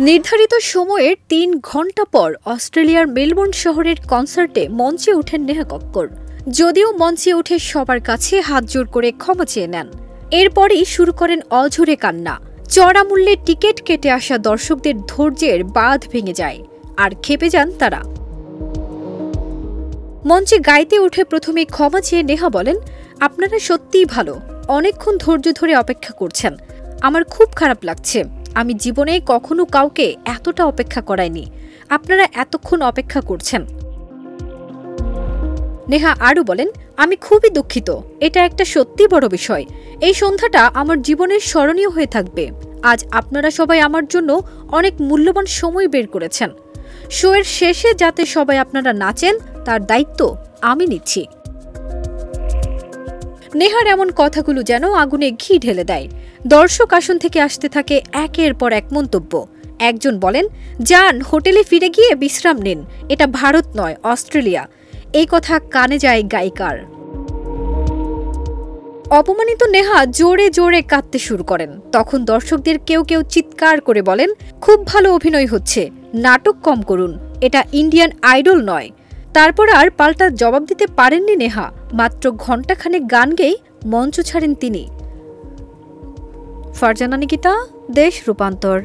নির্ধারিত সময়ের ৩ ঘণ্টা পর অস্ট্রেলিয়ার মেলবোর্ন শহরের কনসার্টে মঞ্চে ওঠেন নেহা কক্কর। যদিও মঞ্চে উঠে সবার কাছে হাত জোড় করে ক্ষমা চেয়ে নেন। এরপরই শুরু করেন অঝরে কান্না। চড়া মূল্যে টিকিট কেটে আসা দর্শকদের ধৈর্যের বাঁধ ভেঙে যায় আর ক্ষেপে যান তারা। মঞ্চে গাইতে উঠে প্রথমে ক্ষমা চেয়ে নেহা বলেন, আপনারা সত্যিই ভালো, অনেকক্ষণ ধৈর্য ধরে অপেক্ষা করছেন। আমার খুব খারাপ লাগছে, আমি জীবনে কখনো কাউকে এতটা অপেক্ষা করাইনি। আপনারা এতক্ষণ অপেক্ষা করছেন। নেহা আরও বলেন, আমি খুবই দুঃখিত, এটা একটা সত্যি বড় বিষয়। এই সন্ধ্যাটা আমার জীবনের স্মরণীয় হয়ে থাকবে। আজ আপনারা সবাই আমার জন্য অনেক মূল্যবান সময় বের করেছেন। শোয়ের শেষে যাতে সবাই আপনারা নাচেন তার দায়িত্ব আমি নিচ্ছি। নেহার এমন কথাগুলো যেন আগুনে ঘি ঢেলে দেয়। দর্শক আসন থেকে আসতে থাকে একের পর এক মন্তব্য। একজন বলেন, যান হোটেলে ফিরে গিয়ে বিশ্রাম নিন, এটা ভারত নয় অস্ট্রেলিয়া। এই কথা কানে যায় গায়িকার। অপমানিত নেহা জোরে জোরে কাঁদতে শুরু করেন। তখন দর্শকদের কেউ কেউ চিৎকার করে বলেন, খুব ভালো অভিনয় হচ্ছে, নাটক কম করুন, এটা ইন্ডিয়ান আইডল নয়। তারপর আর পাল্টা জবাব দিতে পারেননি নেহা। মাত্র ঘণ্টাখানেক গান গেয়ে মঞ্চ ছাড়েন তিনি। ফারজানা নিকিতা, দেশ রূপান্তর।